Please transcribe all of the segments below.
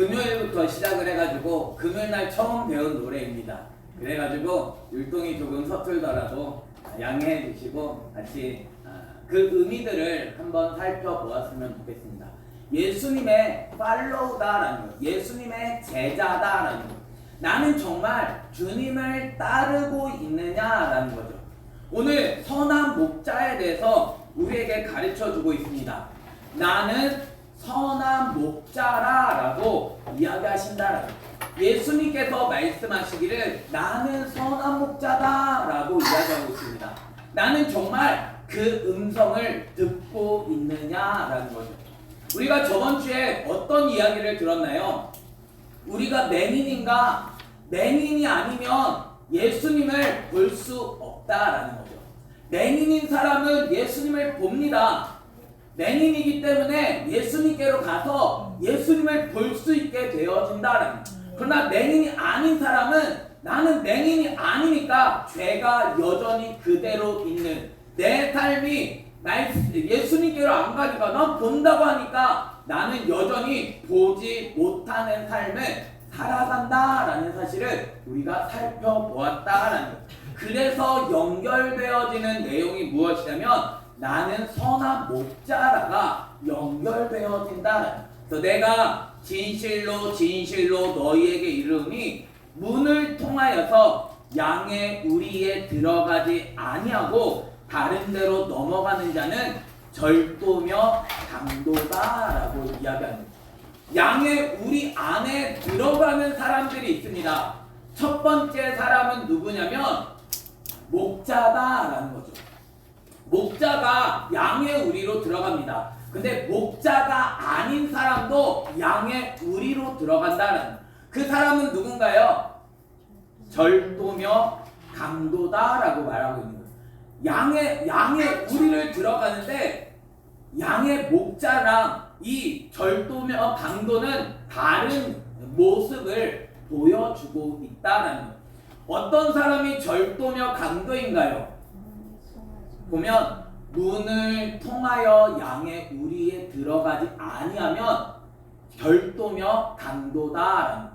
금요일부터 시작을 해가지고 금요일날 처음 배운 노래입니다. 그래가지고 율동이 조금 서툴더라도 양해해 주시고 같이 그 의미들을 한번 살펴보았으면 좋겠습니다. 예수님의 팔로우다라는 것, 예수님의 제자다라는 것, 나는 정말 주님을 따르고 있느냐라는 거죠. 오늘 선한 목자에 대해서 우리에게 가르쳐 주고 있습니다. 나는 선한 목자라라고 이야기하신다라는 거죠. 예수님께서 말씀하시기를 나는 선한 목자다라고 이야기하고 있습니다. 나는 정말 그 음성을 듣고 있느냐라는 거죠. 우리가 저번 주에 어떤 이야기를 들었나요? 우리가 맹인인가? 맹인이 아니면 예수님을 볼 수 없다라는 거죠. 맹인인 사람은 예수님을 봅니다. 맹인이기 때문에 예수님께로 가서 예수님을 볼 수 있게 되어진다라는 거죠. 그러나 맹인이 아닌 사람은 나는 맹인이 아니니까 죄가 여전히 그대로 있는 내 삶이 예수님께로 안 가니까 난 본다고 하니까 나는 여전히 보지 못하는 삶을 살아간다라는 사실을 우리가 살펴보았다라는 것. 그래서 연결되어지는 내용이 무엇이냐면 나는 선한 목자라가 연결되어진다라는 것. 그래서 내가 진실로 진실로 너희에게 이르노니 문을 통하여서 양의 우리에 들어가지 아니하고 다른 데로 넘어가는 자는 절도며 강도다라고 이야기합니다. 양의 우리 안에 들어가는 사람들이 있습니다. 첫 번째 사람은 누구냐면 목자다라는 거죠. 목자가 양의 우리로 들어갑니다. 근데 목자가 아닌 사람도 양의 우리로 들어간다는 그 사람은 누군가요? 절도며 강도다라고 말하고 있는 거예요. 양의 우리를 들어가는데 양의 목자랑 이 절도며 강도는 다른 모습을 보여주고 있다는 거예요. 어떤 사람이 절도며 강도인가요? 보면 문을 통하여 양의 우리에 들어가지 아니하면 절도며 강도다라는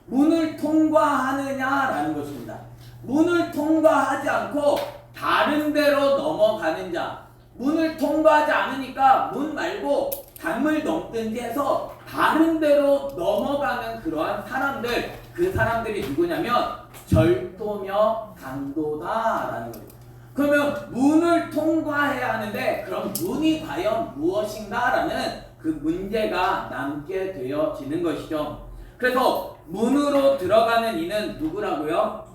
문을 통과하느냐라는 것입니다. 문을 통과하지 않고 다른 데로 넘어가는 자, 문을 통과하지 않으니까 문 말고 강을 넘든지 해서 다른 데로 넘어가는 그러한 사람들, 그 사람들이 누구냐면 절도며 강도다라는 거예요. 그러면 문을 통과해야 하는데 그럼 문이 과연 무엇인가라는 그 문제가 남게 되어지는 것이죠. 그래서 문으로 들어가는 이는 누구라고요?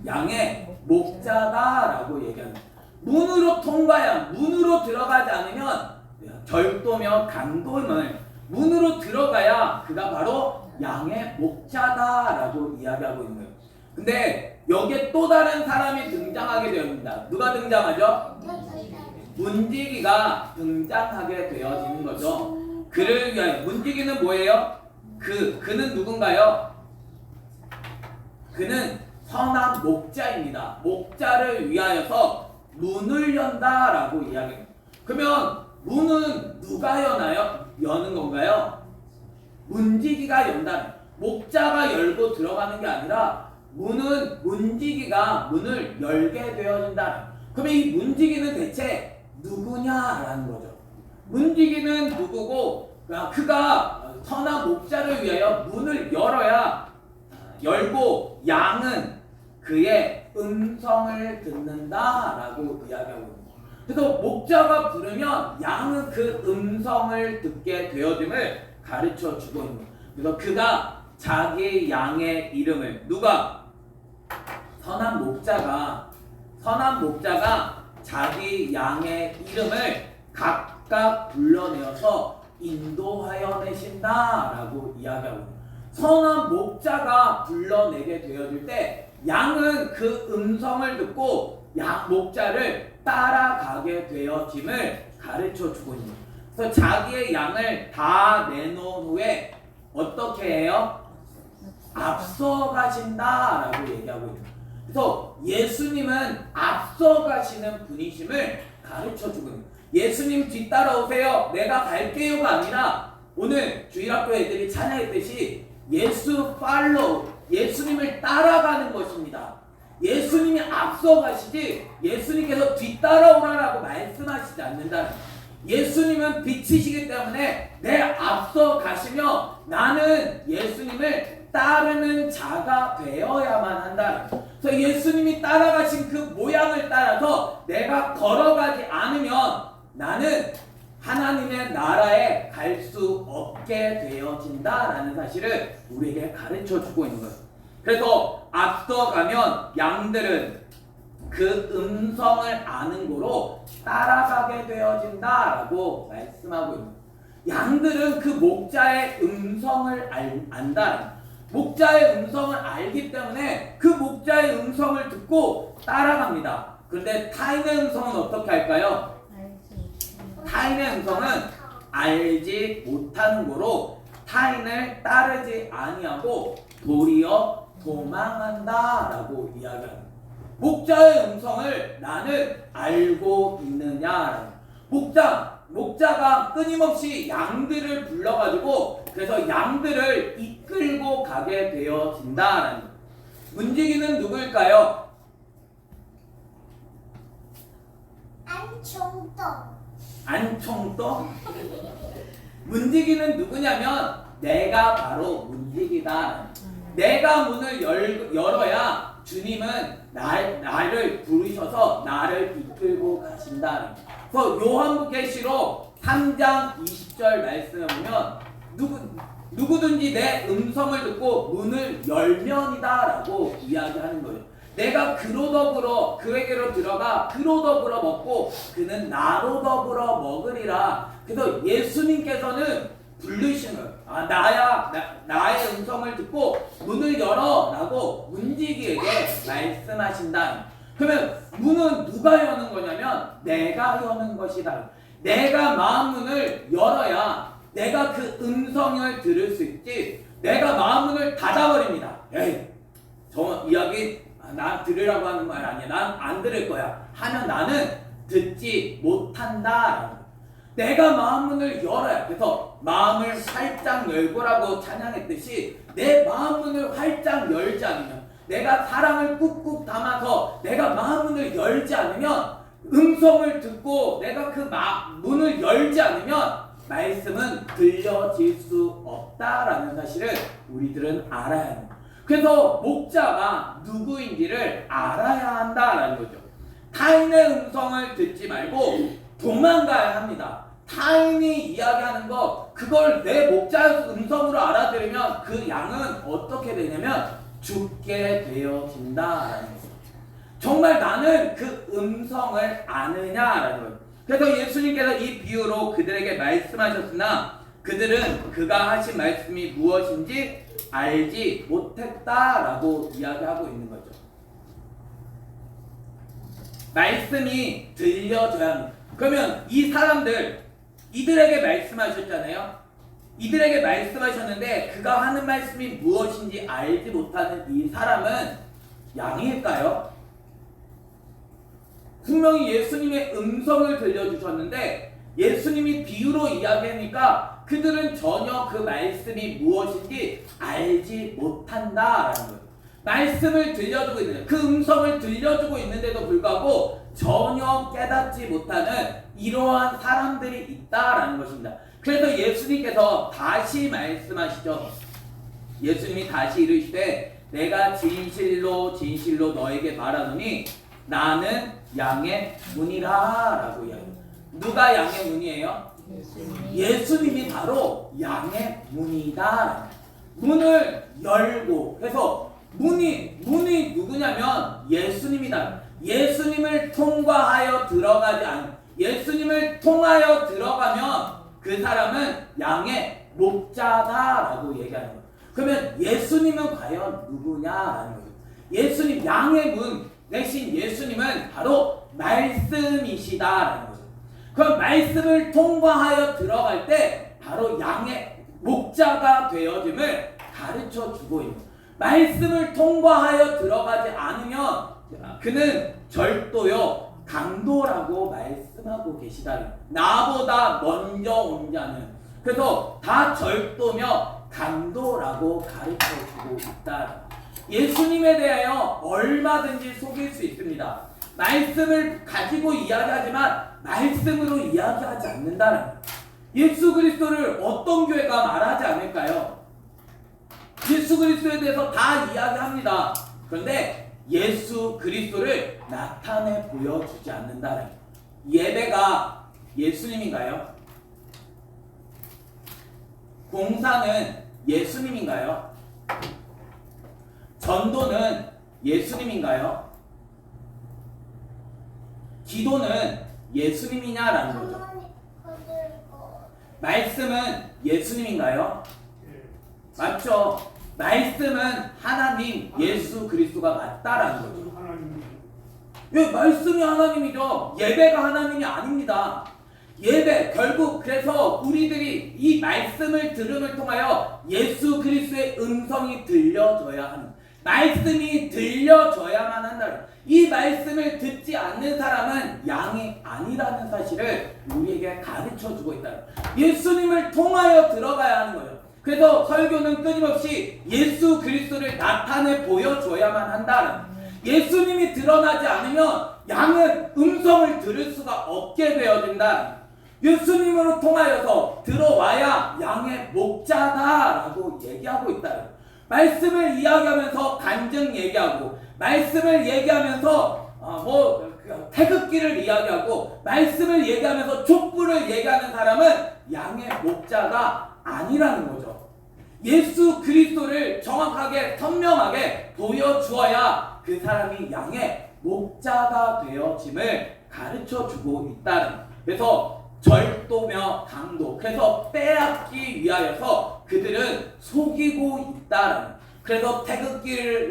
양의 목자다라고 얘기합니다. 문으로 통과해야, 문으로 들어가지 않으면 절도며 강도임을 문으로 들어가야 그가 바로 양의 목자다라고 이야기하고 있는 거예요. 근데 여기에 또 다른 사람이 등장하게 되었습니다. 누가 등장하죠? 문지기가 등장하게 되어지는 거죠. 그를 위하여 문지기는 뭐예요? 그는 누군가요? 그는 선한 목자입니다. 목자를 위하여서 문을 연다라고 이야기합니다. 그러면 문은 누가 여는 건가요? 문지기가 연다. 목자가 열고 들어가는 게 아니라 문은 문지기가 문을 열게 되어진다. 그러면 이 문지기는 대체 누구냐라는 거죠. 문지기는 누구고 그가 선한 목자를 위하여 문을 열고 양은 그의 음성을 듣는다라고 이야기하고 있습니다. 그래서 목자가 부르면 양은 그 음성을 듣게 되어짐을 가르쳐 주고 있는 거예요. 그래서 그가 자기 양의 이름을 누가? 선한 목자가 자기 양의 이름을 각각 불러내어서 인도하여 내신다라고 이야기하고 있습니다. 선한 목자가 불러내게 되어질 때 양은 그 음성을 듣고 목자를 따라가게 되어짐을 가르쳐 주고 있는 거예요. 그래서 자기의 양을 다 내놓은 후에 어떻게 해요? 앞서가신다라고 얘기하고 있는 거예요. 그래서 예수님은 앞서가시는 분이심을 가르쳐 주고 있는 거예요. 예수님 뒤따라오세요. 내가 갈게요가 아니라 오늘 주일학교 애들이 찬양했듯이 예수 팔로우, 예수님을 따라가는 것입니다. 예수님이 앞서가시지 예수님께서 뒤따라오라라고 말씀하시지 않는다는 거예요. 예수님은 빛이시기 때문에 내 앞서 가시며 나는 예수님을 따르는 자가 되어야만 한다는 거예요. 그래서 예수님이 따라가신 그 모양을 따라서 내가 걸어가지 않으면 나는 하나님의 나라에 갈 수 없게 되어진다라는 사실을 우리에게 가르쳐 주고 있는 거예요. 그래서 앞서가면 양들은 그 음성을 아는 거로 따라가게 되어진다라고 말씀하고 있는 거예요. 양들은 그 목자의 음성을 안다. 목자의 음성을 알기 때문에 그 목자의 음성을 듣고 따라갑니다. 그런데 타인의 음성은 어떻게 할까요? 타인의 음성은 알지 못하는 거로 타인을 따르지 아니하고 도리어 도망한다라고 이야기합니다. 목자의 음성을 나는 알고 있느냐? 목자가 끊임없이 양들을 불러가지고 그래서 양들을 이끌고 가게 되어진다라는 거예요. 문지기는 누구일까요? 안총떡? 문지기는 누구냐면 내가 바로 문지기다. 내가 문을 열어야 주님은 나를 부르셔서 나를 이끌고 가신다. 그래서 요한복음시록 3장 20절 말씀을 보면 누구든지 내 음성을 듣고 문을 열면이다 라고 이야기하는 거예요. 내가 그로 더불어 그에게로 들어가 그로 더불어 먹고 그는 나로 더불어 먹으리라. 그래서 예수님께서는 부르시는 거예요. 나의 음성을 듣고 문을 열어 라고 문지기에게 말씀하신다. 그러면 문은 누가 여는 거냐면 내가 여는 것이다. 내가 마음문을 열어야 내가 그 음성을 들을 수 있지. 내가 마음문을 닫아버립니다. 에이, 저 이야기 나 들으라고 하는 말 아니야. 난 안 들을 거야. 하면 나는 듣지 못한다. 내가 마음문을 열어야. 그래서 마음을 활짝 열고라고 찬양했듯이 내 마음문을 활짝 열지 않으면, 내가 사랑을 꾹꾹 담아서 내가 마음문을 열지 않으면, 음성을 듣고 내가 그 문을 열지 않으면 말씀은 들려질 수 없다라는 사실을 우리들은 알아야 합니다. 그래서 목자가 누구인지를 알아야 한다라는 거죠. 타인의 음성을 듣지 말고 도망가야 합니다. 타인이 이야기하는 거, 그걸 내 목자의 음성으로 알아들으면 그 양은 어떻게 되냐면 죽게 되어진다라는 거죠. 정말 나는 그 음성을 아느냐라는 거예요. 그래서 예수님께서 이 비유로 그들에게 말씀하셨으나 그들은 그가 하신 말씀이 무엇인지 알지 못했다라고 이야기하고 있는 거죠. 말씀이 들려져야 합니다. 그러면 이 사람들, 이들에게 말씀하셨잖아요. 이들에게 말씀하셨는데 그가 하는 말씀이 무엇인지 알지 못하는 이 사람은 양일까요? 분명히 예수님의 음성을 들려주셨는데 예수님이 비유로 이야기하니까 그들은 전혀 그 말씀이 무엇인지 알지 못한다라는 거예요. 말씀을 들려주고 있는데, 그 음성을 들려주고 있는데도 불구하고 전혀 깨닫지 못하는 이러한 사람들이 있다라는 것입니다. 그래서 예수님께서 다시 말씀하시죠. 예수님이 다시 이르시되 내가 진실로 진실로 너에게 말하노니 나는 양의 문이라 라고 이야기해요. 누가 양의 문이에요? 예수님이 바로 양의 문이다. 문을 열고, 그래서 문이 누구냐면 예수님이다. 예수님을 통과하여 들어가지 않은, 예수님을 통하여 들어가면 그 사람은 양의 목자다라고 얘기하는 거예요. 그러면 예수님은 과연 누구냐라는 거예요. 예수님, 양의 문 대신 예수님은 바로 말씀이시다라는 거죠. 그럼 말씀을 통과하여 들어갈 때 바로 양의 목자가 되어짐을 가르쳐 주고 있는 거예요. 말씀을 통과하여 들어가지 않으면 그는 절도요 강도라고 말씀하고 계시다. 나보다 먼저 온 자는, 그래서 다 절도며 강도라고 가르쳐주고 있다. 예수님에 대하여 얼마든지 속일 수 있습니다. 말씀을 가지고 이야기하지만 말씀으로 이야기하지 않는다는 거예요. 예수 그리스도를 어떤 교회가 말하지 않을까요? 예수 그리스도에 대해서 다 이야기합니다. 그런데 예수 그리스도를 나타내 보여주지 않는다는 거예요. 예배가 예수님인가요? 공사는 예수님인가요? 전도는 예수님인가요? 기도는 예수님이냐라는 거죠. 말씀은 예수님인가요? 맞죠? 말씀은 하나님 예수 그리스도가 맞다라는 거죠. 예, 말씀이 하나님이죠. 예배가 하나님이 아닙니다. 예배 결국 그래서 우리들이 이 말씀을 들음을 통하여 예수 그리스도의 음성이 들려져야 하는, 말씀이 들려져야만 한다. 이 말씀을 듣지 않는 사람은 양이 아니라는 사실을 우리에게 가르쳐주고 있다. 예수님을 통하여 들어가야 하는 거예요. 그래서 설교는 끊임없이 예수 그리스도를 나타내 보여줘야만 한다. 예수님이 드러나지 않으면 양은 음성을 들을 수가 없게 되어진다. 예수님으로 통하여서 들어와야 양의 목자다라고 얘기하고 있다. 말씀을 이야기하면서 간증 얘기하고, 말씀을 얘기하면서 태극기를 이야기하고, 말씀을 얘기하면서 촛불을 얘기하는 사람은 양의 목자가 아니라는 거죠. 예수 그리스도를 정확하게 선명하게 보여주어야 그 사람이 양의 목자가 되어짐을 가르쳐주고 있다는. 그래서 절도며 강도, 그래서 빼앗기 위하여서 그들은 속이고 있다는. 그래서 태극기를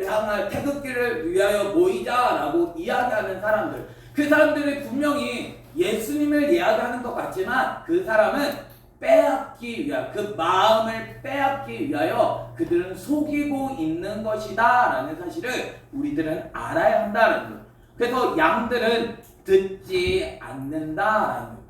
위하여 모이자라고 이야기하는 사람들, 그 사람들이 분명히 예수님을 이야기하는 것 같지만 그 사람은 빼앗기 위하여, 그 마음을 빼앗기 위하여 그들은 속이고 있는 것이다 라는 사실을 우리들은 알아야 한다는 거예요. 그래서 양들은 듣지 않는다라는 거예요.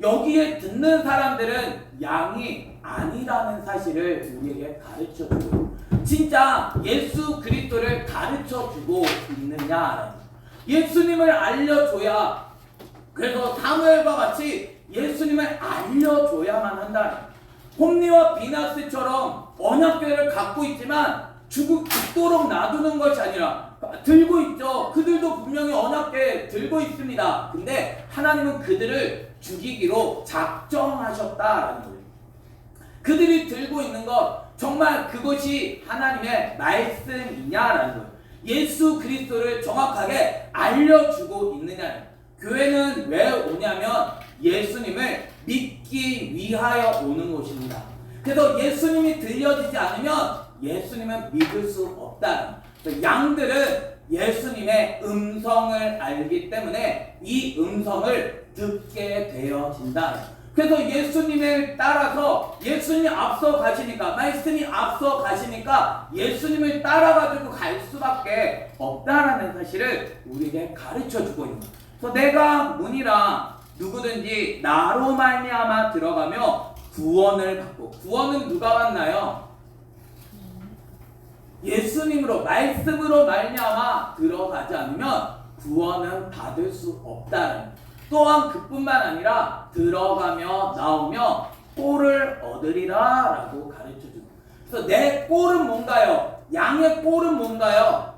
여기에 듣는 사람들은 양이 아니라는 사실을 우리에게 가르쳐주고, 진짜 예수 그리스도를 가르쳐주고 있느냐, 예수님을 알려줘야, 그래서 사무엘과 같이 예수님을 알려줘야만 한다. 홈리와 비나스처럼 언약궤를 갖고 있지만 죽도록 놔두는 것이 아니라 들고 있죠. 그들도 분명히 언약궤 들고 있습니다. 근데 하나님은 그들을 죽이기로 작정하셨다라는 거예요. 그들이 들고 있는 것, 정말 그것이 하나님의 말씀이냐라는 거예요. 예수 그리스도를 정확하게 알려주고 있느냐. 교회는 왜 오냐면 예수님을 믿기 위하여 오는 곳입니다. 그래서 예수님이 들려지지 않으면 예수님은 믿을 수 없다. 양들은 예수님의 음성을 알기 때문에 이 음성을 듣게 되어진다. 그래서 예수님을 따라서, 예수님이 앞서 가시니까, 말씀이 앞서 가시니까 예수님을 따라가지고 갈 수밖에 없다라는 사실을 우리에게 가르쳐주고 있는 거예요. 그래서 내가 문이라 누구든지 나로 말미암아 들어가며 구원을 받고, 구원은 누가 받나요? 예수님으로, 말씀으로 말미암아 들어가지 않으면 구원은 받을 수 없다는. 또한 그뿐만 아니라 들어가며 나오며 꼴을 얻으리라 라고 가르쳐줍니다. 그래서 내 꼴은 뭔가요? 양의 꼴은 뭔가요?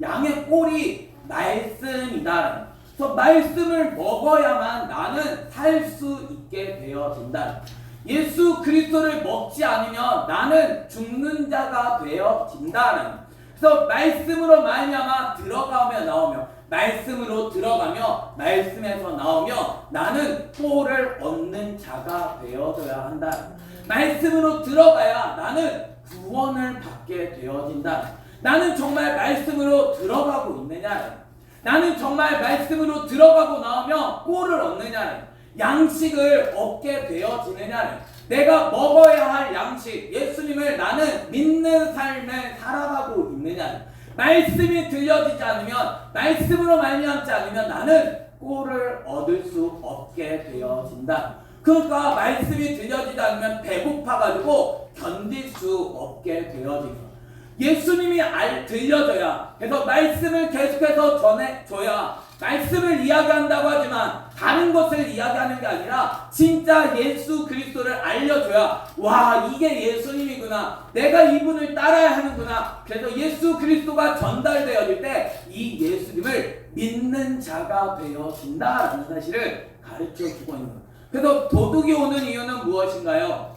양의 꼴이 말씀이다. 그래서 말씀을 먹어야만 나는 살 수 있게 되어진다. 예수 그리스도를 먹지 않으면 나는 죽는 자가 되어진다. 그래서 말씀으로 말미암아 들어가며 나오며, 말씀으로 들어가며 말씀에서 나오며 나는 꼴을 얻는 자가 되어져야 한다. 말씀으로 들어가야 나는 구원을 받게 되어진다. 나는 정말 말씀으로 들어가고 있느냐? 나는 정말 말씀으로 들어가고 나오며 꼴을 얻느냐? 양식을 얻게 되어지느냐? 내가 먹어야 할 양식, 예수님을 나는 믿는 삶을 살아가고 있느냐? 말씀이 들려지지 않으면, 말씀으로 말미암지 않으면 나는 꼴을 얻을 수 없게 되어진다. 그러니까 말씀이 들려지지 않으면 배고파가지고 견딜 수 없게 되어지는 거예요. 예수님이 들려줘야, 그래서 말씀을 계속해서 전해줘야, 말씀을 이야기한다고 하지만 다른 것을 이야기하는 게 아니라 진짜 예수 그리스도를 알려줘야, 와, 이게 예수님이구나, 내가 이분을 따라야 하는구나. 그래서 예수 그리스도가 전달되어질 때 이 예수님을 믿는 자가 되어진다라는 사실을 가르쳐주고 있는 거예요. 그래서 도둑이 오는 이유는 무엇인가요?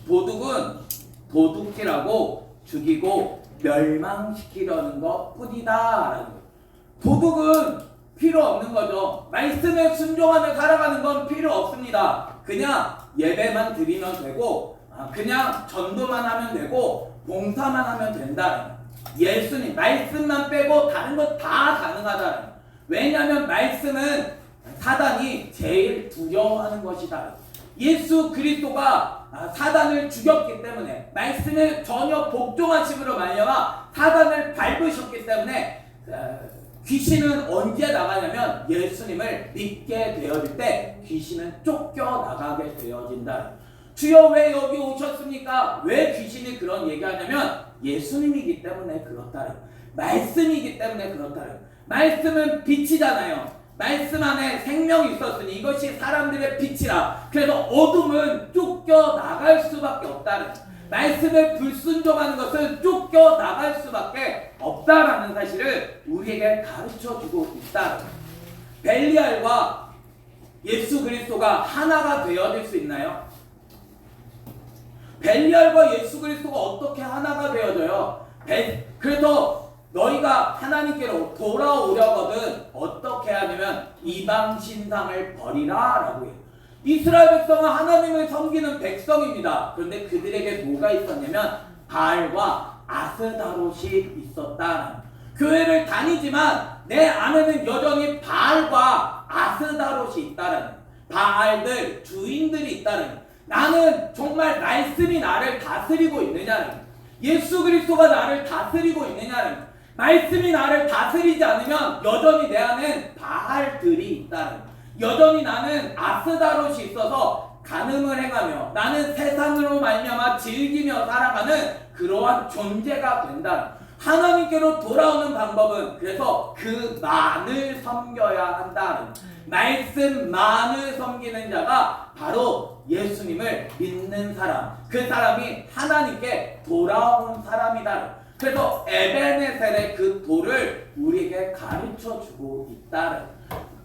도둑은 도둑질하고 죽이고 멸망시키려는 것 뿐이다라는 거예요. 도둑은 필요 없는 거죠. 말씀에 순종하며 살아가는 건 필요 없습니다. 그냥 예배만 드리면 되고, 그냥 전도만 하면 되고, 봉사만 하면 된다. 예수님 말씀만 빼고 다른 것 다 가능하다. 왜냐하면 말씀은 사단이 제일 두려워하는 것이다. 예수 그리스도가 사단을 죽였기 때문에, 말씀에 전혀 복종하심으로 말미암아 사단을 밟으셨기 때문에, 귀신은 언제 나가냐면 예수님을 믿게 되어질 때 귀신은 쫓겨나가게 되어진다. 주여 왜 여기 오셨습니까? 왜 귀신이 그런 얘기하냐면 예수님이기 때문에 그렇다. 말씀이기 때문에 그렇다. 말씀은 빛이잖아요. 말씀 안에 생명이 있었으니 이것이 사람들의 빛이라. 그래서 어둠은 쫓겨나갈 수밖에 없다는, 말씀에 불순종하는 것은 쫓겨나갈 수밖에 없다라는 사실을 우리에게 가르쳐주고 있다. 벨리알과 예수 그리스도가 하나가 되어질 수 있나요? 벨리알과 예수 그리스도가 어떻게 하나가 되어져요? 그래서 너희가 하나님께로 돌아오려거든 어떻게 하냐면 이방 신상을 버리라 라고 해요. 이스라엘 백성은 하나님을 섬기는 백성입니다. 그런데 그들에게 뭐가 있었냐면 바알과 아스다롯이 있었다. 교회를 다니지만 내 안에는 여전히 바알과 아스다롯이 있다는, 바알들 주인들이 있다는, 나는 정말 말씀이 나를 다스리고 있느냐는, 예수 그리스도가 나를 다스리고 있느냐는, 말씀이 나를 다스리지 않으면 여전히 내 안엔 바알들이 있다는, 여전히 나는 아스다롯이 있어서 간음을 행하며 나는 세상으로 말미암아 즐기며 살아가는 그러한 존재가 된다. 하나님께로 돌아오는 방법은 그래서 그만을 섬겨야 한다. 말씀만을 섬기는 자가 바로 예수님을 믿는 사람, 그 사람이 하나님께 돌아온 사람이다. 그래서 에베네셀의 그 돌을 우리에게 가르쳐주고 있다.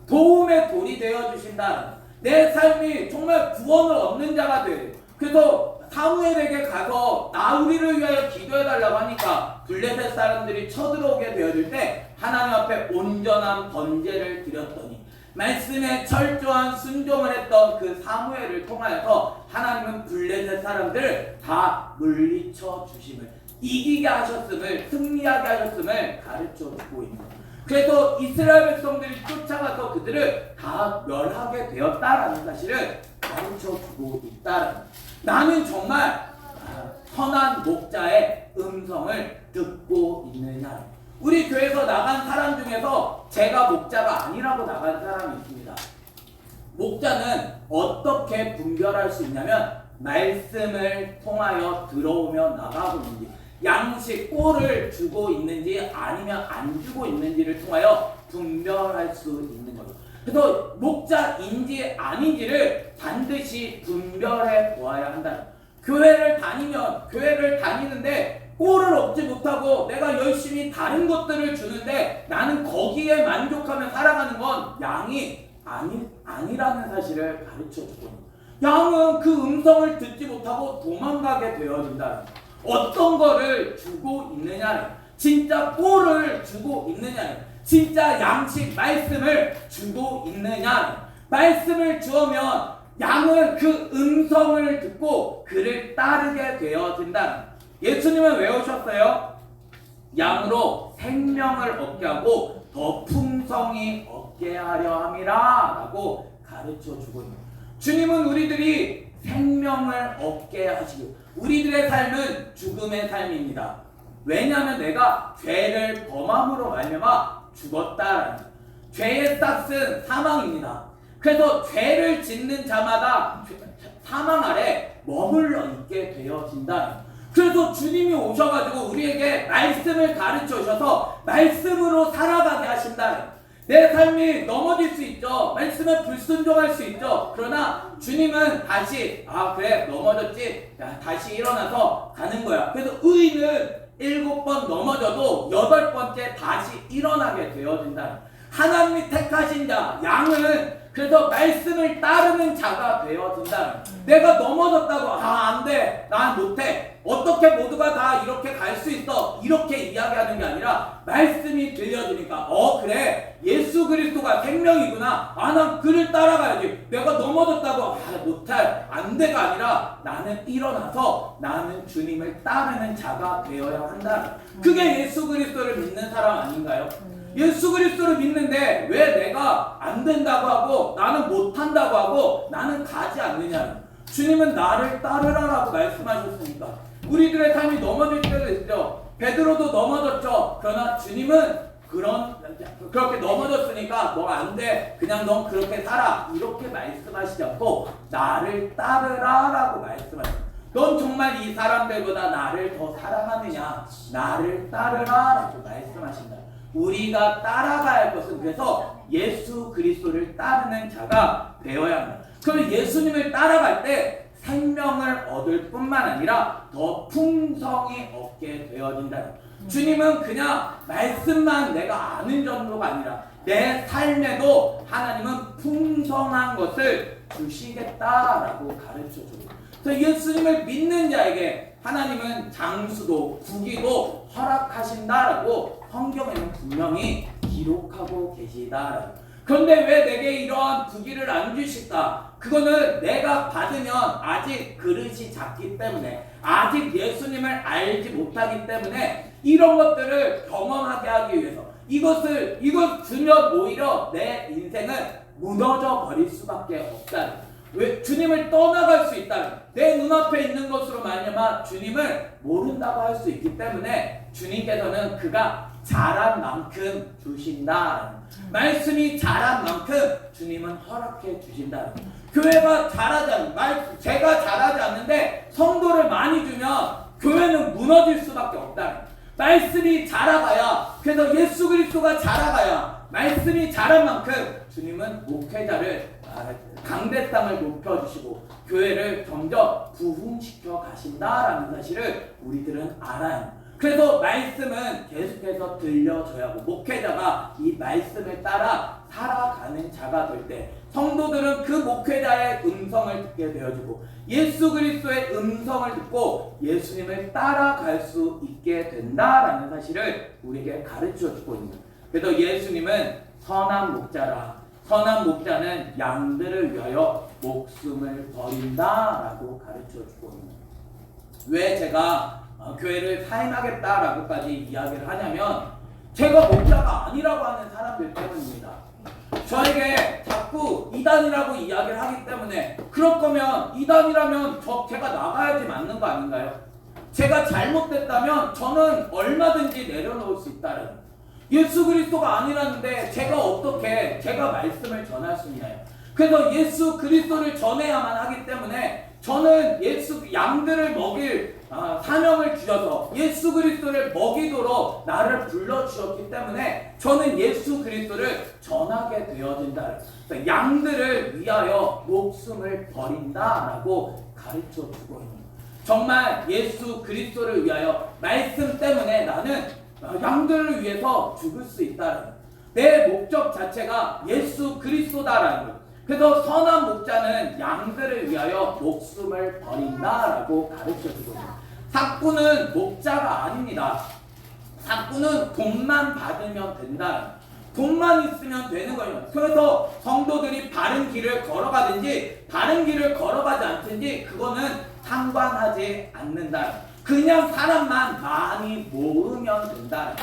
도움의 돌이 되어주신다. 내 삶이 정말 구원을 얻는 자가 돼. 그래서 사무엘에게 가서 나 우리를 위하여 기도해달라고 하니까 블레셋 사람들이 쳐들어오게 되어질 때 하나님 앞에 온전한 번제를 드렸더니, 말씀에 철저한 순종을 했던 그 사무엘을 통하여서 하나님은 블레셋 사람들을 다 물리쳐 주심을, 이기게 하셨음을, 승리하게 하셨음을 가르쳐주고 있는 거예요. 그래서 이스라엘 백성들이 쫓아가서 그들을 다 멸하게 되었다라는 사실을 가르쳐주고 있다는 거예요. 나는 정말 선한 목자의 음성을 듣고 있느냐. 우리 교회에서 나간 사람 중에서 제가 목자가 아니라고 나간 사람이 있습니다. 목자는 어떻게 분별할 수 있냐면 말씀을 통하여 들어오며 나가고 있는지, 양식 꼴을 주고 있는지 아니면 안 주고 있는지를 통하여 분별할 수 있는 거죠. 그래서 목자인지 아닌지를 반드시 분별해 보아야 한다. 교회를 다니는데 꼴을 얻지 못하고 내가 열심히 다른 것들을 주는데 나는 거기에 만족하며 살아가는 건 양이 아니라는 사실을 가르쳐주고, 양은 그 음성을 듣지 못하고 도망가게 되어진다. 어떤 거를 주고 있느냐는, 진짜 꼴을 주고 있느냐는, 진짜 양식 말씀을 주고 있느냐는, 말씀을 주면 양은 그 음성을 듣고 그를 따르게 되어진다. 예수님은 왜 오셨어요? 양으로 생명을 얻게 하고 더 풍성히 얻게 하려 함이라 라고 가르쳐주고 있는 거예요. 주님은 우리들이 생명을 얻게 하시고, 우리들의 삶은 죽음의 삶입니다. 왜냐하면 내가 죄를 범함으로 말미암아 죽었다라는, 죄의 싹은 사망입니다. 그래서 죄를 짓는 자마다 사망 아래 머물러 있게 되어진다. 그래서 주님이 오셔가지고 우리에게 말씀을 가르쳐 주셔서 말씀으로 살아가게 하신다. 내 삶이 넘어질 수 있죠. 말씀에 불순종할 수 있죠. 그러나 주님은 다시 그래 넘어졌지. 야, 다시 일어나서 가는 거야. 그래서 의인은 7번 넘어져도 8번째 다시 일어나게 되어진다. 하나님이 택하신 자 양은 그래서 말씀을 따르는 자가 되어진다. 내가 넘어졌다고 안돼 난 못해 어떻게 모두가 다 이렇게 갈 수 있어 이렇게 이야기하는 게 아니라 말씀이 들려주니까 그래 예수 그리스도가 생명이구나 난 그를 따라가야지 내가 넘어졌다고 못할 안돼가 아니라 나는 일어나서 나는 주님을 따르는 자가 되어야 한다. 그게 예수 그리스도를 믿는 사람 아닌가요? 예수 그리스도를 믿는데 왜 내가 안 된다고 하고 나는 못한다고 하고 나는 가지 않느냐. 주님은 나를 따르라라고 말씀하셨으니까. 우리들의 삶이 넘어질 때도 있죠. 베드로도 넘어졌죠. 그러나 주님은 그렇게 넘어졌으니까 너 안 돼 그냥 넌 그렇게 살아 이렇게 말씀하시지 않고 나를 따르라라고 말씀하셨어요. 넌 정말 이 사람들보다 나를 더 사랑하느냐 나를 따르라라고 말씀하신다. 우리가 따라가야 할 것은 그래서 예수 그리스도를 따르는 자가 되어야 합니다. 그러면 예수님을 따라갈 때 생명을 얻을 뿐만 아니라 더 풍성히 얻게 되어진다. 주님은 그냥 말씀만 내가 아는 정도가 아니라 내 삶에도 하나님은 풍성한 것을 주시겠다라고 가르쳐줍니다. 그래서 예수님을 믿는 자에게 하나님은 장수도 부귀도 허락하신다라고 성경에는 분명히 기록하고 계시다. 그런데 왜 내게 이러한 부귀를 안 주실까? 그거는 내가 받으면 아직 그릇이 작기 때문에 아직 예수님을 알지 못하기 때문에 이런 것들을 경험하게 하기 위해서 이걸 주면 오히려 내 인생은 무너져 버릴 수밖에 없다. 왜 주님을 떠나갈 수 있다. 내 눈앞에 있는 것으로 말미암아 주님을 모른다고 할 수 있기 때문에 주님께서는 그가 잘한 만큼 주신다. 말씀이 잘한 만큼 주님은 허락해 주신다. 교회가 제가 잘하지 않는데 성도를 많이 주면 교회는 무너질 수밖에 없다. 말씀이 자라가야 그래서 예수 그리스도가 자라가야 말씀이 자란 만큼 주님은 목회자를 강대상을 높여주시고 교회를 점점 부흥시켜 가신다라는 사실을 우리들은 알아요. 그래서 말씀은 계속해서 들려줘야 하고 목회자가 이 말씀을 따라 살아가는 자가 될 때 성도들은 그 목회자의 음성을 듣게 되어지고 예수 그리스도의 음성을 듣고 예수님을 따라갈 수 있게 된다라는 사실을 우리에게 가르쳐주고 있는 거예요. 그래서 예수님은 선한 목자라. 선한 목자는 양들을 위하여 목숨을 버린다라고 가르쳐주고 있는 거예요. 왜 제가 교회를 사임하겠다라고까지 이야기를 하냐면 제가 목자가 아니라고 하는 사람들 때문입니다. 저에게 자꾸 이단이라고 이야기를 하기 때문에 그럴 거면 이단이라면 제가 나가야지 맞는 거 아닌가요? 제가 잘못됐다면 저는 얼마든지 내려놓을 수 있다는 예수 그리스도가 아니라는데 제가 어떻게 제가 말씀을 전할 수 있나요? 그래서 예수 그리스도를 전해야만 하기 때문에 저는 양들을 먹일 사명을 주셔서 예수 그리스도를 먹이도록 나를 불러주셨기 때문에 저는 예수 그리스도를 전하게 되어진다. 그러니까 양들을 위하여 목숨을 버린다라고 가르쳐주고 있는 거예요. 정말 예수 그리스도를 위하여 말씀 때문에 나는 양들을 위해서 죽을 수 있다는 거예요. 내 목적 자체가 예수 그리스도다라는 거예요. 그래서 선한 목자는 양들을 위하여 목숨을 버린다라고 가르쳐주고 있습니다. 삭구는 목자가 아닙니다. 삭구는 돈만 받으면 된다. 돈만 있으면 되는 거예요. 그래서 성도들이 바른 길을 걸어가든지 바른 길을 걸어가지 않든지 그거는 상관하지 않는다. 그냥 사람만 많이 모으면 된다.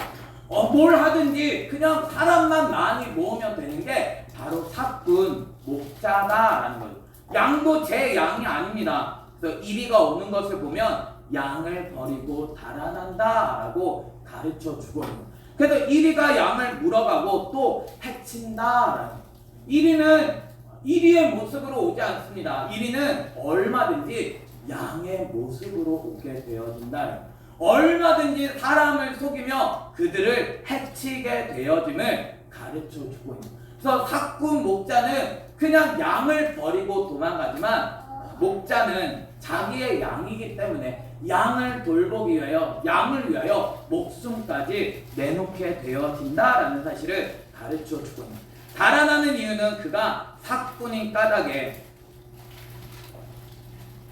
뭘 하든지 그냥 사람만 많이 모으면 되는 게 바로 삭군 목자다라는 거예요. 양도 제 양이 아닙니다. 그래서 이리가 오는 것을 보면 양을 버리고 달아난다라고 가르쳐 주고 있는 거예요. 그래서 이리가 양을 물어가고 또 해친다라는 거예요. 이리는 이리의 모습으로 오지 않습니다. 이리는 얼마든지 양의 모습으로 오게 되어진다. 얼마든지 사람을 속이며 그들을 해치게 되어짐을 가르쳐 주고 있습니다. 그래서 사꾼 목자는 그냥 양을 버리고 도망가지만 목자는 자기의 양이기 때문에 양을 돌보기 위하여 양을 위하여 목숨까지 내놓게 되어진다라는 사실을 가르쳐 주고 있습니다. 달아나는 이유는 그가 사꾼인 까닭에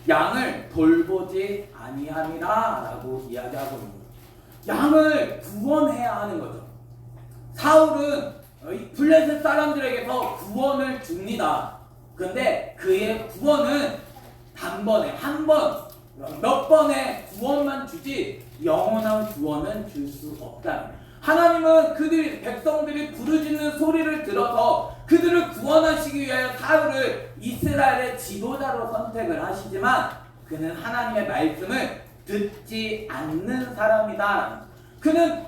양을 돌보지 아니함이라라고 이야기하고 있는 거예요. 양을 구원해야 하는 거죠. 사울은 블레셋 사람들에게서 구원을 줍니다. 그런데 그의 구원은 단번에 한 번, 몇 번의 구원만 주지 영원한 구원은 줄 수 없다. 하나님은 그들이 백성들이 부르짖는 소리를 들어서 그들을 구원하시기 위하여 사울을 이스라엘의 지도자로 선택을 하시지만 그는 하나님의 말씀을 듣지 않는 사람이다. 그는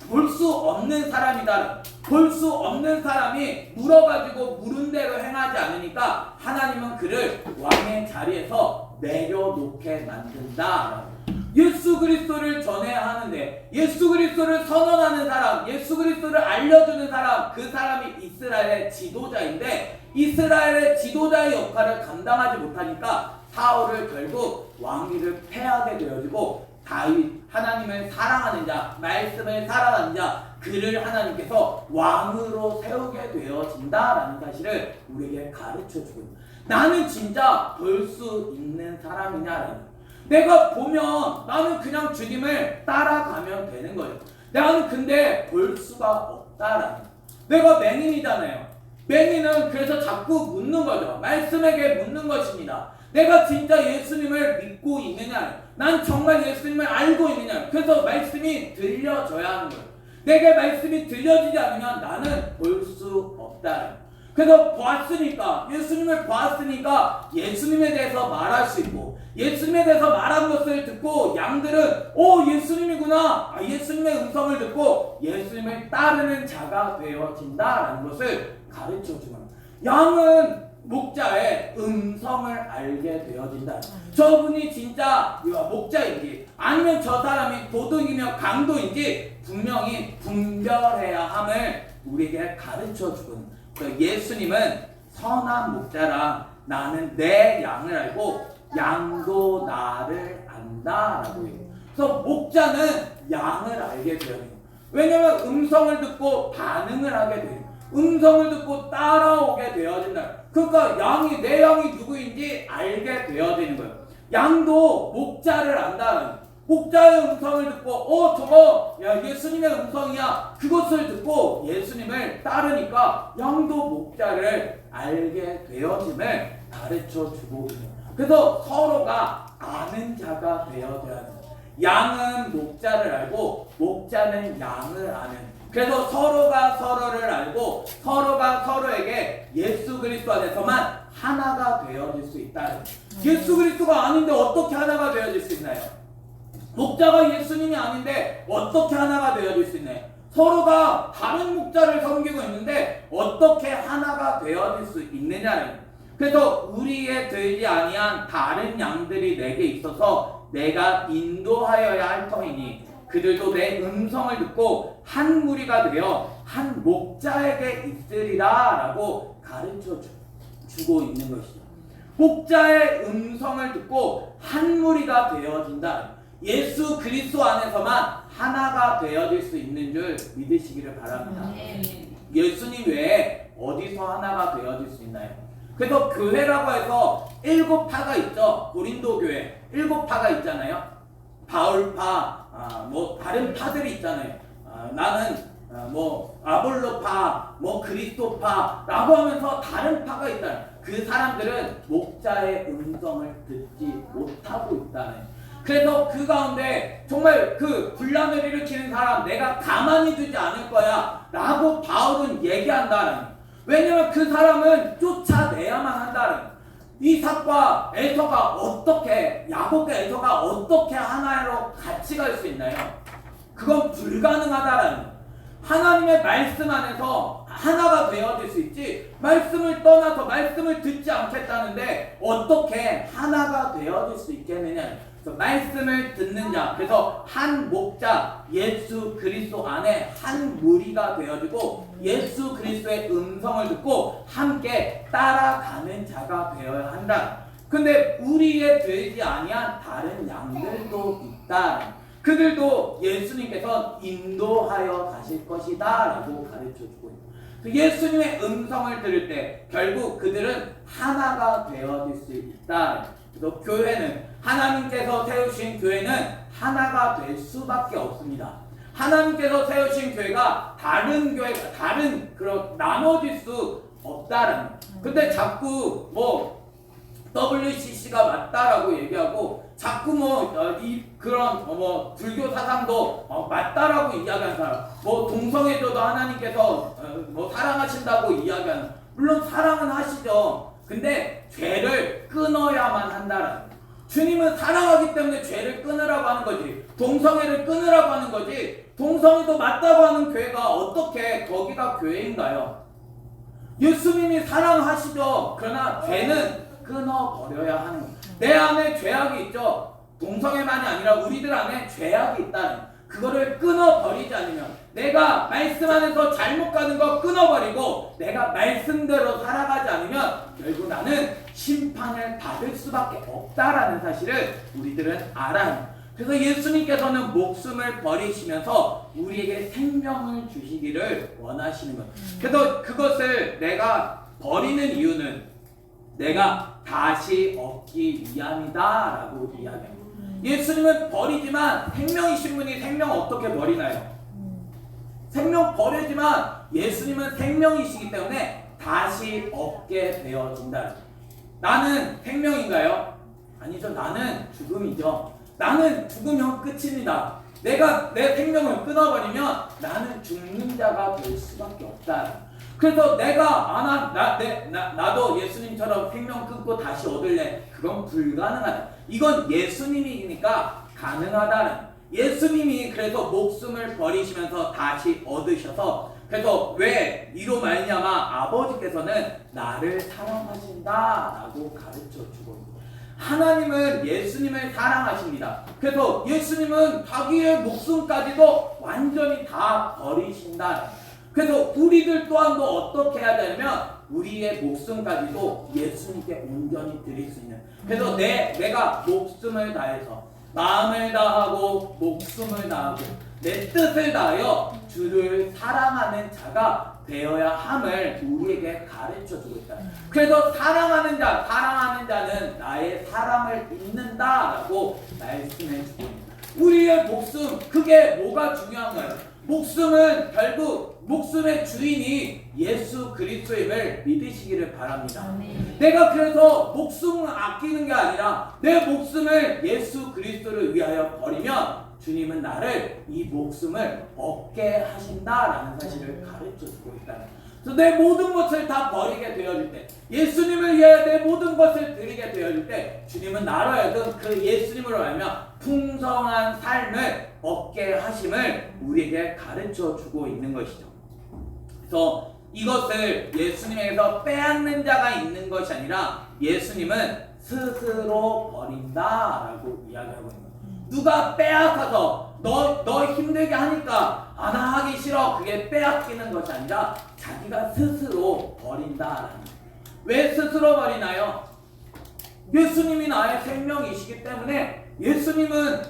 볼 수 없는 사람이다. 볼 수 없는 사람이 물어가지고 물은 대로 행하지 않으니까 하나님은 그를 왕의 자리에서 내려놓게 만든다. 예수 그리스도를 전해야 하는데 예수 그리스도를 선언하는 사람, 예수 그리스도를 알려주는 사람, 그 사람이 이스라엘의 지도자인데 이스라엘의 지도자의 역할을 감당하지 못하니까 사울을 결국 왕위를 패하게 되어지고 다윗, 하나님을 사랑하는 자, 말씀을 사랑하는 자, 그를 하나님께서 왕으로 세우게 되어진다라는 사실을 우리에게 가르쳐주고 있습니다. 나는 진짜 볼 수 있는 사람이냐라는, 내가 보면 나는 그냥 주님을 따라가면 되는 거예요. 나는 근데 볼 수가 없다라는, 내가 맹인이잖아요. 맹인은 그래서 자꾸 묻는 거죠. 말씀에게 묻는 것입니다. 내가 진짜 예수님을 믿고 있느냐, 난 정말 예수님을 알고 있느냐. 그래서 말씀이 들려져야 하는 거예요. 내게 말씀이 들려지지 않으면 나는 볼 수 없다. 그래서 봤으니까, 예수님을 봤으니까 예수님에 대해서 말할 수 있고, 예수님에 대해서 말한 것을 듣고 양들은 예수님이구나, 예수님의 음성을 듣고 예수님을 따르는 자가 되어진다라는 것을 가르쳐주는, 양은 목자의 음성을 알게 되어진다. 저분이 진짜 목자인지 아니면 저 사람이 도둑이며 강도인지 분명히 분별해야 함을 우리에게 가르쳐주는, 예수님은 선한 목자라 나는 내 양을 알고 양도 나를 안다라고 해요. 그래서 목자는 양을 알게 되어요. 왜냐하면 음성을 듣고 반응을 하게 돼요. 음성을 듣고 따라오게 되어진다. 그러니까 내 양이 누구인지 알게 되어지는 거예요. 양도 목자를 안다는, 목자의 음성을 듣고 저거 예수님의 음성이야, 그것을 듣고 예수님을 따르니까 양도 목자를 알게 되어짐을 가르쳐주고 있어요. 그래서 서로가 아는 자가 되어져야 돼요. 양은 목자를 알고 목자는 양을 아는, 그래서 서로가 서로를 알고 서로가 서로에게 예수 그리스도 안에서만 하나가 되어질 수 있다. 예수 그리스도가 아닌데 어떻게 하나가 되어질 수 있나요? 목자가 예수님이 아닌데 어떻게 하나가 되어질 수 있나요? 서로가 다른 목자를 섬기고 있는데 어떻게 하나가 되어질 수 있느냐는, 그래서 우리의 들지 아니한 다른 양들이 내게 있어서 내가 인도하여야 할 터이니 그들도 내 음성을 듣고 한 무리가 되어 한 목자에게 있으리라 라고 가르쳐 주고 있는 것이죠. 목자의 음성을 듣고 한 무리가 되어진다. 예수 그리스도 안에서만 하나가 되어질 수 있는 줄 믿으시기를 바랍니다. 예수님 외에 어디서 하나가 되어질 수 있나요? 그래서 교회라고 해서 7파가 있죠. 고린도 교회 7파가 있잖아요. 바울파, 다른 파들이 있잖아요. 나는 아볼로파, 그리스도파라고 하면서 다른 파가 있다. 그 사람들은 목자의 음성을 듣지 못하고 있다는. 그래서 그 가운데 정말 그 분란을 일으키는 사람 내가 가만히 두지 않을 거야 라고 바울은 얘기한다는. 왜냐면 그 사람은 쫓아내야만 한다는. 이삭과 에서가 어떻게, 야곱과 에서가 어떻게 하나로 같이 갈 수 있나요? 그건 불가능하다라는. 하나님의 말씀 안에서 하나가 되어질 수 있지, 말씀을 떠나서 말씀을 듣지 않겠다는데 어떻게 하나가 되어질 수 있겠느냐. 그래서 말씀을 듣는 자, 그래서 한 목자 예수 그리스도 안에 한 무리가 되어지고 예수 그리스도의 음성을 듣고 함께 따라가는 자가 되어야 한다. 근데 우리의 되지 아니한 다른 양들도 있다. 그들도 예수님께서 인도하여 가실 것이다 라고 가르쳐주고 있다. 예수님의 음성을 들을 때 결국 그들은 하나가 되어질 수 있다. 그래서 교회는, 하나님께서 세우신 교회는 하나가 될 수밖에 없습니다. 하나님께서 세우신 교회가 다른 교회가 그런 나눠질 수 없다라는. 근데 자꾸 뭐 WCC가 맞다라고 얘기하고 자꾸 그런 불교 사상도 맞다라고 이야기하는 사람, 뭐 동성애자도 하나님께서 사랑하신다고 이야기하는, 물론 사랑은 하시죠. 근데 죄를 끊어야만 한다라는. 주님은 사랑하기 때문에 죄를 끊으라고 하는 거지, 동성애를 끊으라고 하는 거지. 동성애도 맞다고 하는 교회가 어떻게 거기가 교회인가요? 예수님이 사랑하시죠. 그러나 죄는 끊어버려야 하는 거예요. 내 안에 죄악이 있죠. 동성애만이 아니라 우리들 안에 죄악이 있다는, 그거를 끊어버리지 않으면, 내가 말씀 안에서 잘못 가는 거 끊어버리고 내가 말씀대로 살아가지 않으면 결국 나는 심판을 받을 수밖에 없다라는 사실을 우리들은 알아야 해요. 그래서 예수님께서는 목숨을 버리시면서 우리에게 생명을 주시기를 원하시는 거예요. 그래서 그것을 내가 버리는 이유는 내가 다시 얻기 위함이다 라고 이야기합니다. 예수님은 버리지만 생명이신 분이 생명 어떻게 버리나요? 생명 버리지만 예수님은 생명이시기 때문에 다시 얻게 되어진다. 나는 생명인가요? 아니죠. 나는 죽음이죠. 나는 죽으면 끝입니다. 내가 내 생명을 끊어버리면 나는 죽는 자가 될 수밖에 없다. 그래서 내가 나도 예수님처럼 생명 끊고 다시 얻을래. 그건 불가능하다. 이건 예수님이니까 가능하다는. 예수님이 그래서 목숨을 버리시면서 다시 얻으셔서, 그래서 왜 이로 말미암아 아버지께서는 나를 사랑하신다라고 가르쳐주고, 하나님은 예수님을 사랑하십니다. 그래서 예수님은 자기의 목숨까지도 완전히 다 버리신다. 그래서 우리들 또한도 어떻게 해야 되냐면 우리의 목숨까지도 예수님께 온전히 드릴 수 있는, 그래서 내가 목숨을 다해서 마음을 다하고 목숨을 다하고 내 뜻을 다하여 주를 사랑하는 자가 되어야 함을 우리에게 가르쳐주고 있다. 그래서 사랑하는 자는 나의 사랑을 잊는다라고 말씀해주고 있다. 우리의 목숨, 그게 뭐가 중요한가요? 목숨은 결국 목숨의 주인이 예수 그리스도임을 믿으시기를 바랍니다. 내가 그래서 목숨을 아끼는 게 아니라 내 목숨을 예수 그리스도를 위하여 버리면 주님은 나를 이 목숨을 얻게 하신다라는 사실을 가르쳐주고 있다. 그래서 내 모든 것을 다 버리게 되어질 때, 예수님을 위하여 내 모든 것을 드리게 되어질 때 주님은 나로 하여금 그 예수님으로 알면 풍성한 삶을 얻게 하심을 우리에게 가르쳐주고 있는 것이죠. 그래서 이것을 예수님에게서 빼앗는 자가 있는 것이 아니라 예수님은 스스로 버린다라고 이야기하고 있는 거예요. 누가 빼앗아서 너 힘들게 하니까 나 하기 싫어, 그게 빼앗기는 것이 아니라 자기가 스스로 버린다라는 거예요. 왜 스스로 버리나요? 예수님이 나의 생명이시기 때문에, 예수님은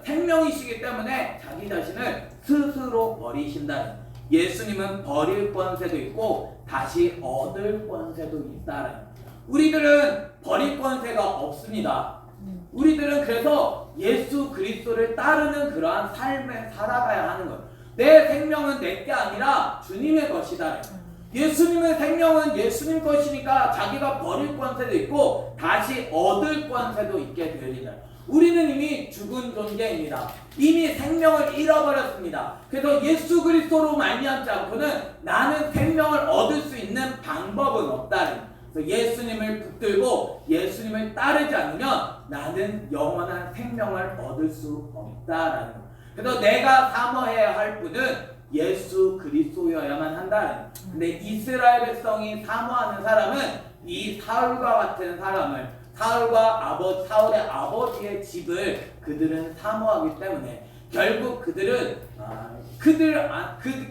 생명이시기 때문에 자기 자신을 스스로 버리신다는, 예수님은 버릴 권세도 있고 다시 얻을 권세도 있다는. 우리들은 버릴 권세가 없습니다. 우리들은 그래서 예수 그리스도를 따르는 그러한 삶을 살아가야 하는 거예요. 내 생명은 내게 아니라 주님의 것이다. 예수님의 생명은 예수님 것이니까 자기가 버릴 권세도 있고 다시 얻을 권세도 있게 되리라. 우리는 이미 죽은 존재입니다. 이미 생명을 잃어버렸습니다. 그래서 예수 그리스도로 말미암지 않고는 나는 생명을 얻을 수 있는 방법은 없다는. 그래서 예수님을 붙들고 예수님을 따르지 않으면 나는 영원한 생명을 얻을 수 없다라는 거예요. 그래서 내가 사모해야 할 분은 예수 그리스도여야만 한다. 근데 이스라엘 백성이 사모하는 사람은 이 사울과 같은 사람을, 사울의 아버지의 집을 그들은 사모하기 때문에 결국 그들은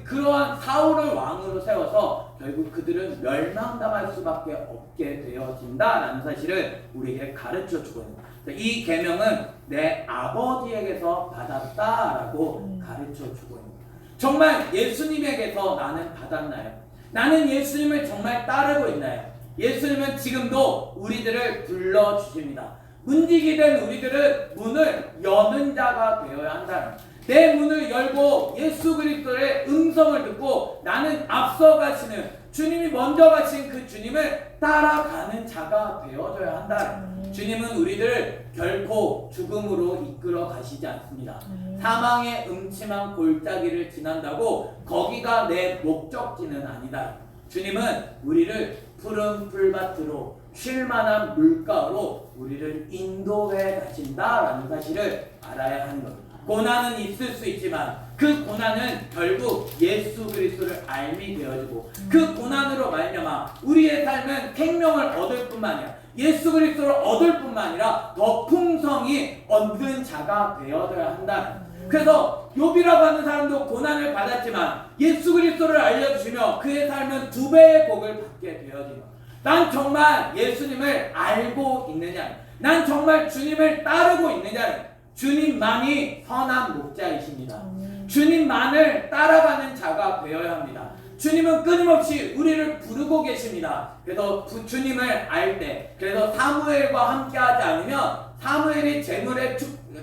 그러한 사울을 왕으로 세워서 결국 그들은 멸망당할 수밖에 없게 되어진다라는 사실을 우리에게 가르쳐 주고 있는 거예요. 이 계명은 내 아버지에게서 받았다라고 가르쳐 주고 있는 거예요. 정말 예수님에게서 나는 받았나요? 나는 예수님을 정말 따르고 있나요? 예수님은 지금도 우리들을 불러주십니다. 문지기 된 우리들은 문을 여는 자가 되어야 한다는, 내 문을 열고 예수 그리스도의 음성을 듣고 나는 앞서 가시는 주님이 먼저 가신 그 주님을 따라가는 자가 되어줘야 한다는. 주님은 우리들을 결코 죽음으로 이끌어 가시지 않습니다. 사망의 음침한 골짜기를 지난다고 거기가 내 목적지는 아니다. 주님은 우리를 푸른 풀밭으로 쉴만한 물가로 우리를 인도해 가신다라는 사실을 알아야 하는 겁니다. 고난은 있을 수 있지만 그 고난은 결국 예수 그리스도를 알미 되어지고 그 고난으로 말미암아 우리의 삶은 생명을 얻을 뿐만 아니라 예수 그리스도를 얻을 뿐만 아니라 더 풍성히 얻는 자가 되어져야 한다. 그래서 욥이라고 하는 사람도 고난을 받았지만 예수 그리스도를 알려주시며 그의 삶은 2배의 복을 받게 되어지며, 난 정말 예수님을 알고 있느냐, 난 정말 주님을 따르고 있느냐, 주님만이 선한 목자이십니다. 주님만을 따라가는 자가 되어야 합니다. 주님은 끊임없이 우리를 부르고 계십니다. 그래서 주님을 알 때, 그래서 사무엘과 함께하지 않으면, 사무엘이 제물에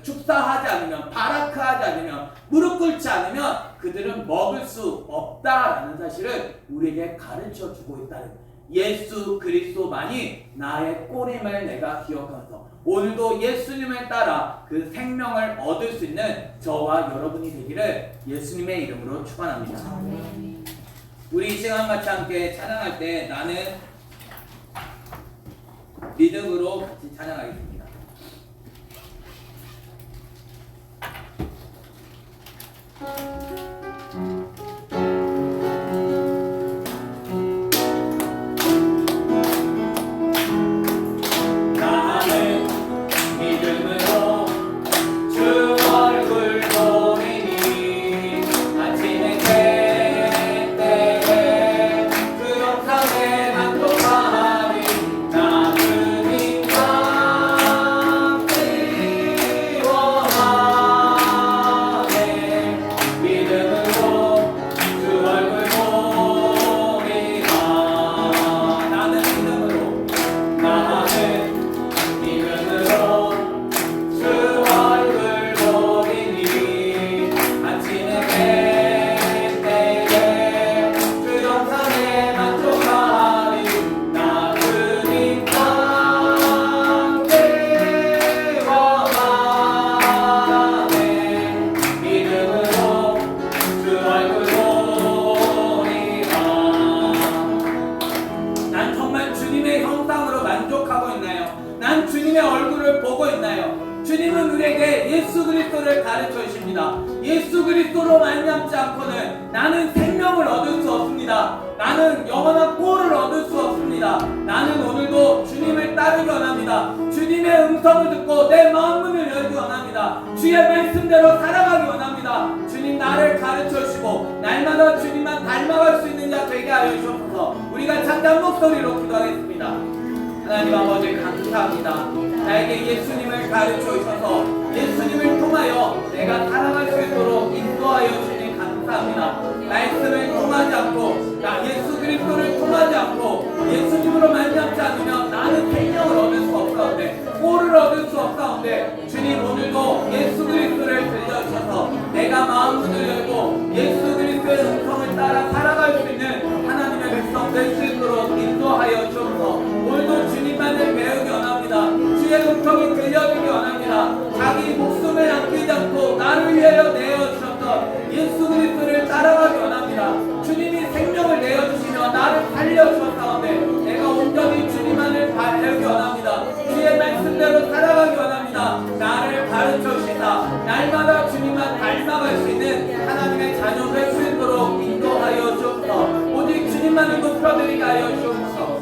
축사하지 않으면, 바라크하지 않으면, 무릎 꿇지 않으면 그들은 먹을 수 없다라는 사실을 우리에게 가르쳐 주고 있다는, 예수 그리스도만이 나의 꼬림을 내가 기억하면서 오늘도 예수님을 따라 그 생명을 얻을 수 있는 저와 여러분이 되기를 예수님의 이름으로 축원합니다. 우리 이 시간 같이 함께 찬양할 때 나는 믿음으로 같이 찬양하겠습니다. 주님은 우리에게 예수 그리스도를 가르쳐 주십니다. 예수 그리스도로 말미암지 않고는 나는 생명을 얻을 수 없습니다. 나는 영원한 구원을 얻을 수 없습니다. 나는 오늘도 주님을 따르기 원합니다. 주님의 음성을 듣고 내 마음문을 열기 원합니다. 주의 말씀대로 살아가기 원합니다. 주님 나를 가르쳐 주시고 날마다 주님만 닮아갈 수 있는 자 되게 하여 주옵소서. 우리가 찬양 목소리로 기도하겠습니다. 하나님 아버지 감사합니다. 나에게 예수님을 가르쳐 주셔서 예수님을 통하여 내가 살아갈 수 있도록 인도하여 주시니 감사합니다. 말씀을 통하지 않고 나 예수 그리스도를 통하지 않고 예수님으로 말미암지 않으면 나는 생명을 얻을 수 없사온데 꼴을 얻을 수 없사온데 주님 오늘도 예수 그리스도를 들려주셔서 내가 마음문을 열고 예수 그리스도의 음성을 따라 살아갈 수 있는 하나님의 백성 될 수 있도록 인도하여 주옵소서. 오늘도 주님만을 배우기 원합니다. 주의 음성이 들려주기 원합니다. 자기 목숨을 아끼지 않고 나를 위하여 내어주셨던 예수 그리스도를 따라가기 원합니다. 주님이 생명을 내어주시며 나를 살려주셨사온데 내가 온전히 주님만을 배우기 원합니다. 주의 말씀대로 살아가기 원합니다. 나를 가르쳐 주시다 날마다 주님만 닮아갈 수 있는 하나님의 자녀 될 수 있도록 높여드리게 하여 주옵소서.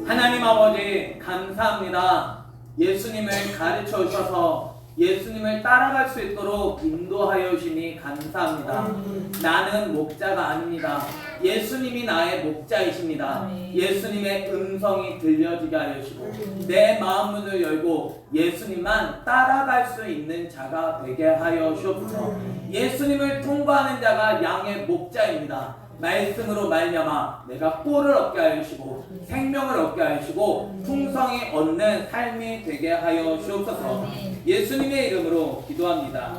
하나님 아버지 감사합니다. 예수님을 가르쳐 주셔서 예수님을 따라갈 수 있도록 인도하여 주시니 감사합니다. 나는 목자가 아닙니다. 예수님이 나의 목자이십니다. 예수님의 음성이 들려지게 하여 주시고 내 마음 문을 열고 예수님만 따라갈 수 있는 자가 되게 하여 주옵소서. 예수님을 통과하는 자가 양의 목자입니다. 말씀으로 말미암아 내가 꼴을 얻게 하여 주시고 생명을 얻게 하여 주시고 풍성히 얻는 삶이 되게 하여 주옵소서. 예수님의 이름으로 기도합니다.